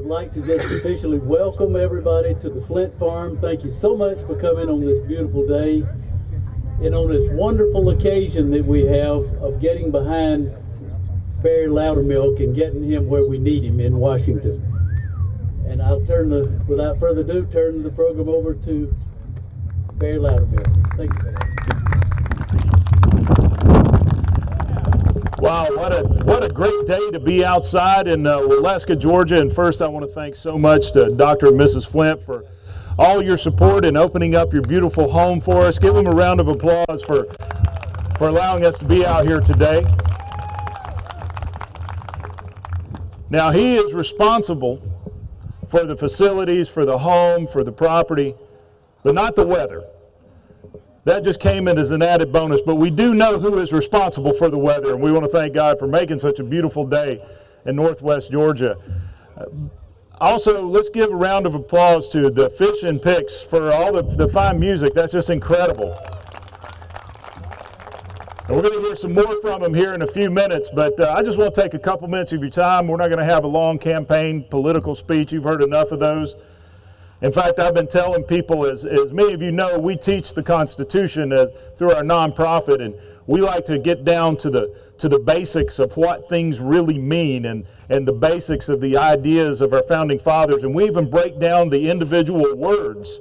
like to just officially welcome everybody to the Flint Farm. Thank you so much for coming on this beautiful day and on this wonderful occasion that we have of getting behind Barry Loudermilk and getting him where we need him in Washington. And I'll without further ado, turn the program over to Barry Loudermilk. Thank you, Barry. Wow, what a great day to be outside in Waleska, Georgia. And first, I want to thank so much to Dr. and Mrs. Flint for all your support in opening up your beautiful home for us. Give them a round of applause for allowing us to be out here today. Now, he is responsible for the facilities, for the home, for the property, but not the weather. That just came in as an added bonus, but we do know who is responsible for the weather, and we want to thank God for making such a beautiful day in Northwest Georgia. Also, let's give a round of applause to the Fish and Picks for all the fine music. That's just incredible. And we're going to hear some more from them here in a few minutes, but I just want to take a couple minutes of your time. We're not going to have a long campaign political speech. You've heard enough of those. In fact, I've been telling people, as many of you know, we teach the Constitution through our nonprofit, and we like to get down to the basics of what things really mean and the basics of the ideas of our founding fathers. And we even break down the individual words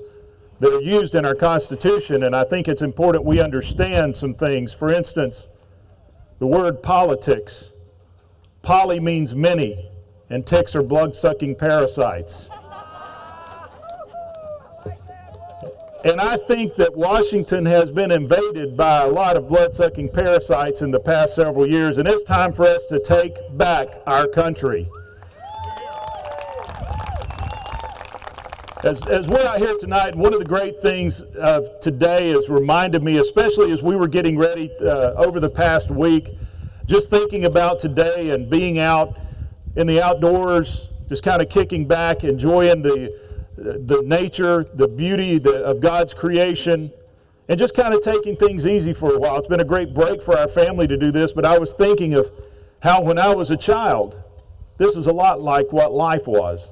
that are used in our Constitution, and I think it's important we understand some things. For instance, the word politics. Poly means many, and ticks are blood-sucking parasites. And I think that Washington has been invaded by a lot of blood-sucking parasites in the past several years, and it's time for us to take back our country. As we're out here tonight, one of the great things of today has reminded me, especially as we were getting ready over the past week, just thinking about today and being out in the outdoors, just kind of kicking back, enjoying the nature, the beauty of God's creation, and just kind of taking things easy for a while. It's been a great break for our family to do this, but I was thinking of how when I was a child, this is a lot like what life was.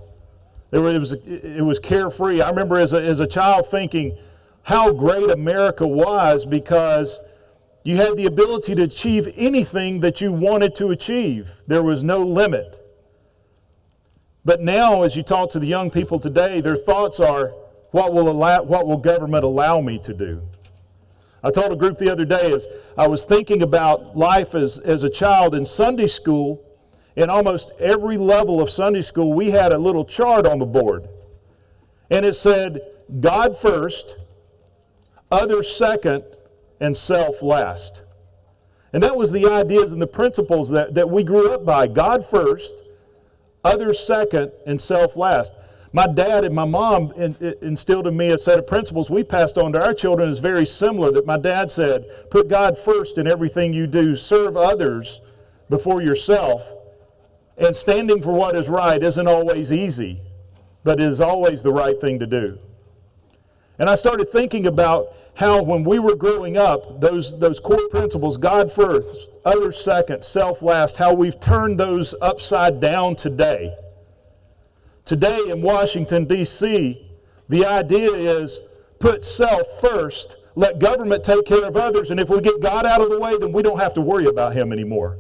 It was carefree. I remember as a child thinking how great America was because you had the ability to achieve anything that you wanted to achieve. There was no limit. But now, as you talk to the young people today, their thoughts are, what will government allow me to do? I told a group the other day, as I was thinking about life as a child in Sunday school, in almost every level of Sunday school, we had a little chart on the board. And it said, God first, others second, and self last. And that was the ideas and the principles that we grew up by. God first, others second, and self last. My dad and my mom instilled in me a set of principles we passed on to our children is very similar. That my dad said, put God first in everything you do, serve others before yourself, and standing for what is right isn't always easy, but it is always the right thing to do. And I started thinking about how when we were growing up, those core principles, God first, others second, self last, how we've turned those upside down today. Today in Washington, D.C., the idea is put self first, let government take care of others, and if we get God out of the way, then we don't have to worry about Him anymore.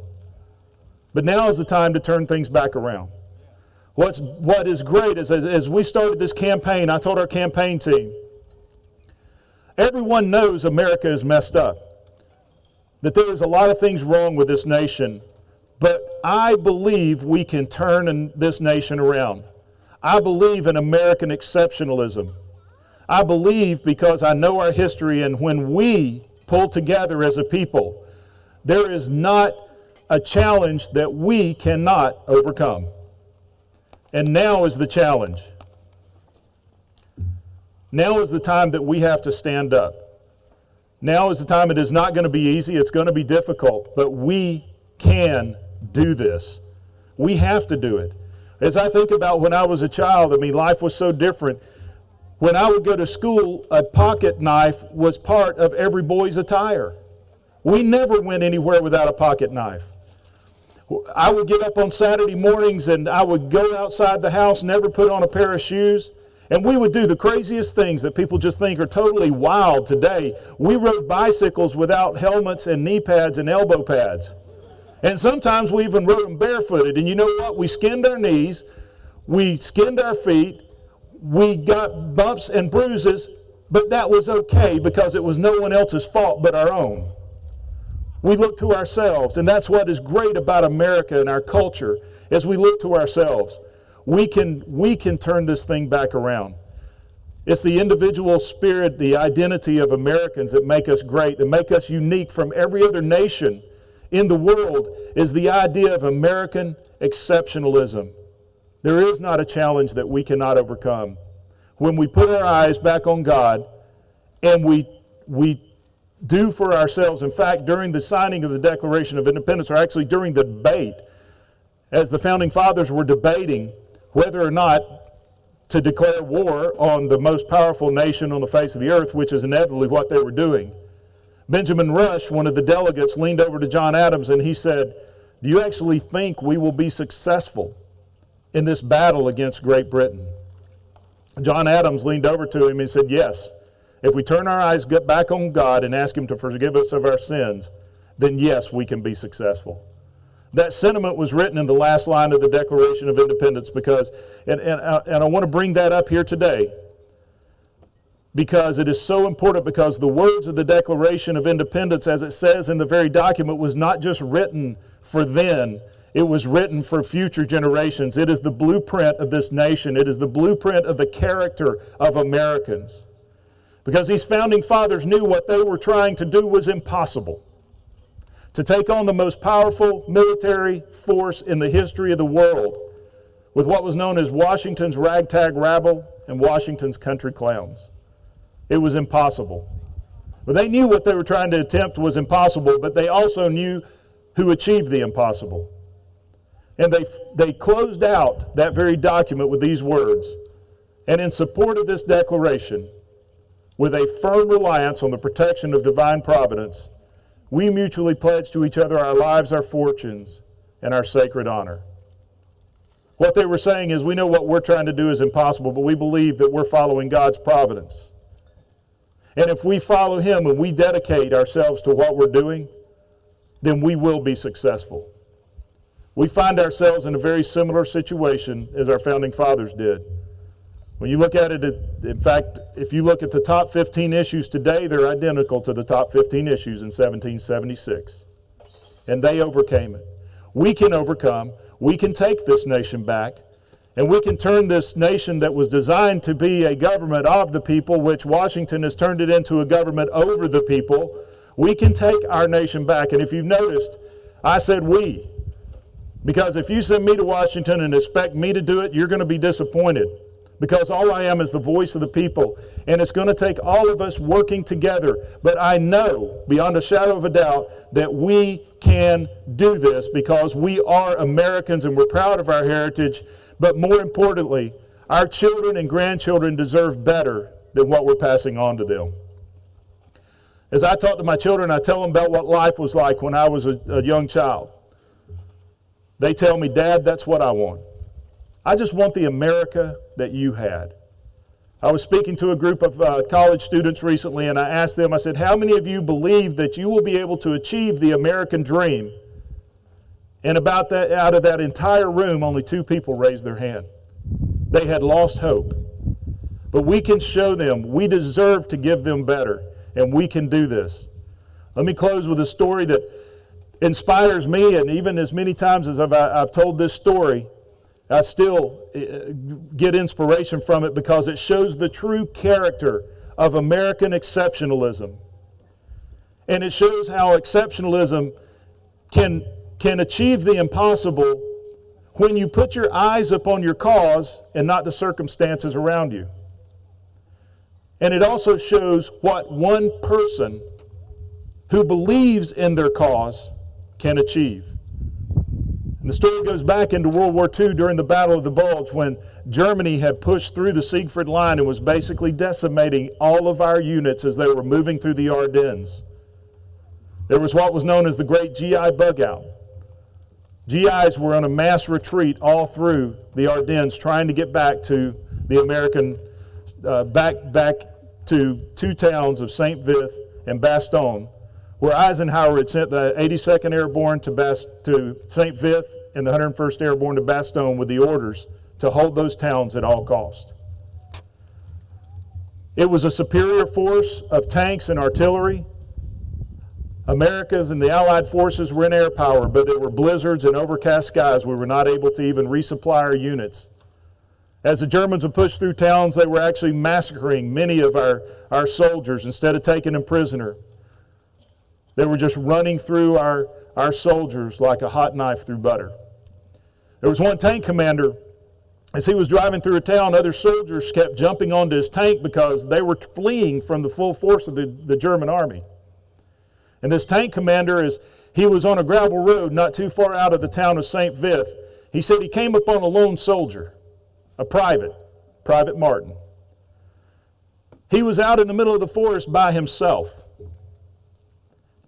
But now is the time to turn things back around. What is great is as we started this campaign, I told our campaign team, everyone knows America is messed up, that there is a lot of things wrong with this nation, but I believe we can turn this nation around. I believe in American exceptionalism. I believe because I know our history, and when we pull together as a people, there is not a challenge that we cannot overcome. And now is the challenge. Now is the time that we have to stand up. Now is the time. It is not going to be easy. It's going to be difficult. But we can do this. We have to do it. As I think about when I was a child, life was so different. When I would go to school, a pocket knife was part of every boy's attire. We never went anywhere without a pocket knife. I would get up on Saturday mornings and I would go outside the house, never put on a pair of shoes. And we would do the craziest things that people just think are totally wild today. We rode bicycles without helmets and knee pads and elbow pads. And sometimes we even rode them barefooted. And you know what? We skinned our knees, we skinned our feet, we got bumps and bruises, but that was okay because it was no one else's fault but our own. We look to ourselves, and that's what is great about America and our culture, as we look to ourselves. We can turn this thing back around. It's the individual spirit, the identity of Americans that make us great, that make us unique from every other nation in the world, is the idea of American exceptionalism. There is not a challenge that we cannot overcome. When we put our eyes back on God and we do for ourselves. In fact, during the signing of the Declaration of Independence, or actually during the debate, as the Founding Fathers were debating whether or not to declare war on the most powerful nation on the face of the earth, which is inevitably what they were doing, Benjamin Rush, one of the delegates, leaned over to John Adams and he said, "Do you actually think we will be successful in this battle against Great Britain?" John Adams leaned over to him and said, "Yes. If we turn our eyes back on God and ask Him to forgive us of our sins, then yes, we can be successful." That sentiment was written in the last line of the Declaration of Independence because, and I want to bring that up here today, because it is so important, because the words of the Declaration of Independence, as it says in the very document, was not just written for then, it was written for future generations. It is the blueprint of this nation. It is the blueprint of the character of Americans. Because these founding fathers knew what they were trying to do was impossible. To take on the most powerful military force in the history of the world with what was known as Washington's ragtag rabble and Washington's country clowns. It was impossible. But they knew what they were trying to attempt was impossible, but they also knew who achieved the impossible. And they closed out that very document with these words: "And in support of this declaration, with a firm reliance on the protection of divine providence, we mutually pledge to each other our lives, our fortunes, and our sacred honor." What they were saying is, we know what we're trying to do is impossible, but we believe that we're following God's providence. And if we follow Him and we dedicate ourselves to what we're doing, then we will be successful. We find ourselves in a very similar situation as our founding fathers did. When you look at it, in fact, if you look at the top 15 issues today, they're identical to the top 15 issues in 1776. And they overcame it. We can overcome. We can take this nation back. And we can turn this nation that was designed to be a government of the people, which Washington has turned it into a government over the people. We can take our nation back. And if you've noticed, I said we. Because if you send me to Washington and expect me to do it, you're going to be disappointed. Because all I am is the voice of the people. And it's going to take all of us working together. But I know, beyond a shadow of a doubt, that we can do this because we are Americans and we're proud of our heritage. But more importantly, our children and grandchildren deserve better than what we're passing on to them. As I talk to my children, I tell them about what life was like when I was a young child. They tell me, "Dad, that's what I want. I just want the America that you had." I was speaking to a group of college students recently, and I asked them, I said, "How many of you believe that you will be able to achieve the American dream?" And about that, out of that entire room, only 2 people raised their hand. They had lost hope. But we can show them we deserve to give them better, and we can do this. Let me close with a story that inspires me, and even as many times as I've told this story, I still get inspiration from it because it shows the true character of American exceptionalism. And it shows how exceptionalism can achieve the impossible when you put your eyes upon your cause and not the circumstances around you. And it also shows what one person who believes in their cause can achieve. And the story goes back into World War II during the Battle of the Bulge, when Germany had pushed through the Siegfried Line and was basically decimating all of our units as they were moving through the Ardennes. There was what was known as the Great GI Bug Out. GIs were on a mass retreat all through the Ardennes trying to get back to the American, back to two towns of St. Vith and Bastogne, where Eisenhower had sent the 82nd Airborne to St. Vith and the 101st Airborne to Bastogne with the orders to hold those towns at all cost. It was a superior force of tanks and artillery. America's and the Allied forces were in air power, but there were blizzards and overcast skies. We were not able to even resupply our units. As the Germans would push through towns, they were actually massacring many of our soldiers instead of taking them prisoner. They were just running through our soldiers like a hot knife through butter. There was one tank commander, as he was driving through a town, other soldiers kept jumping onto his tank because they were fleeing from the full force of the German army. And this tank commander, he was on a gravel road not too far out of the town of St. Vith. He said he came upon a lone soldier, a Private Martin. He was out in the middle of the forest by himself,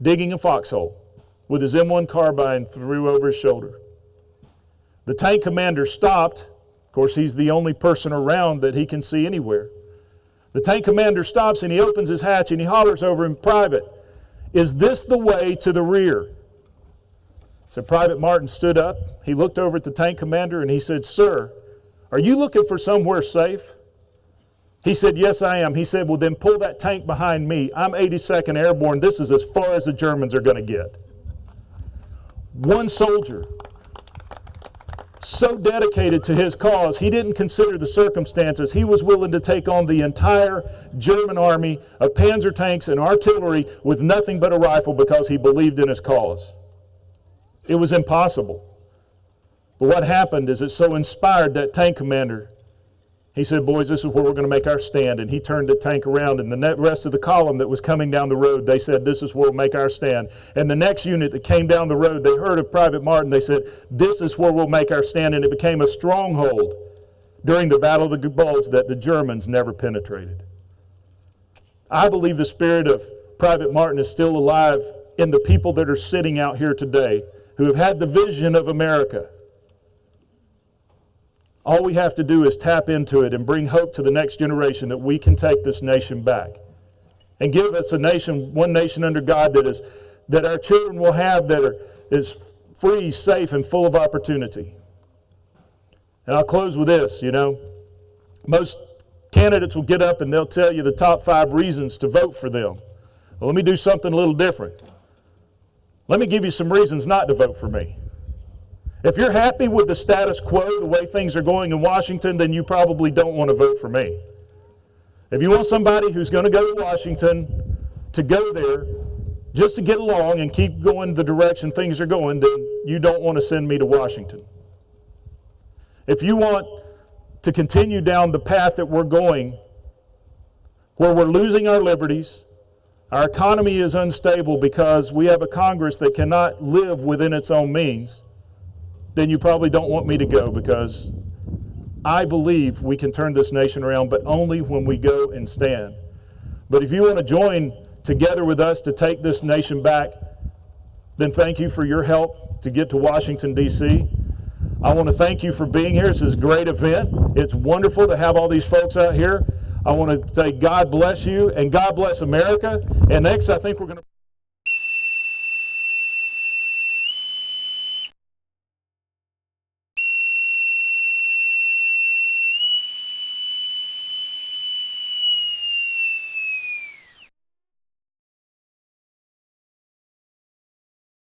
digging a foxhole with his M1 carbine threw over his shoulder. The tank commander stopped. Of course, he's the only person around that he can see anywhere. The tank commander stops and he opens his hatch and he hollers over him, "Private, is this the way to the rear?" So Private Martin stood up. He looked over at the tank commander and he said, "Sir, are you looking for somewhere safe?" He said, "Yes, I am." He said, "Well, then pull that tank behind me. I'm 82nd Airborne. This is as far as the Germans are going to get." One soldier, so dedicated to his cause, he didn't consider the circumstances. He was willing to take on the entire German army of panzer tanks and artillery with nothing but a rifle because he believed in his cause. It was impossible. But what happened is it so inspired that tank commander. He said, "Boys, this is where we're going to make our stand." And he turned the tank around, and the rest of the column that was coming down the road, they said, "This is where we'll make our stand." And the next unit that came down the road, they heard of Private Martin. They said, "This is where we'll make our stand." And it became a stronghold during the Battle of the Bulge that the Germans never penetrated. I believe the spirit of Private Martin is still alive in the people that are sitting out here today who have had the vision of America. All we have to do is tap into it and bring hope to the next generation that we can take this nation back and give us a nation, one nation under God that our children will have that is free, safe, and full of opportunity. And I'll close with this, most candidates will get up and they'll tell you the top 5 reasons to vote for them. Well, let me do something a little different. Let me give you some reasons not to vote for me. If you're happy with the status quo, the way things are going in Washington, then you probably don't want to vote for me. If you want somebody who's going to go to Washington to go there just to get along and keep going the direction things are going, then you don't want to send me to Washington. If you want to continue down the path that we're going, where we're losing our liberties, our economy is unstable because we have a Congress that cannot live within its own means, then you probably don't want me to go, because I believe we can turn this nation around, but only when we go and stand. But if you want to join together with us to take this nation back, then thank you for your help to get to Washington, D.C. I want to thank you for being here. This is a great event. It's wonderful to have all these folks out here. I want to say God bless you and God bless America. And next, I think we're going to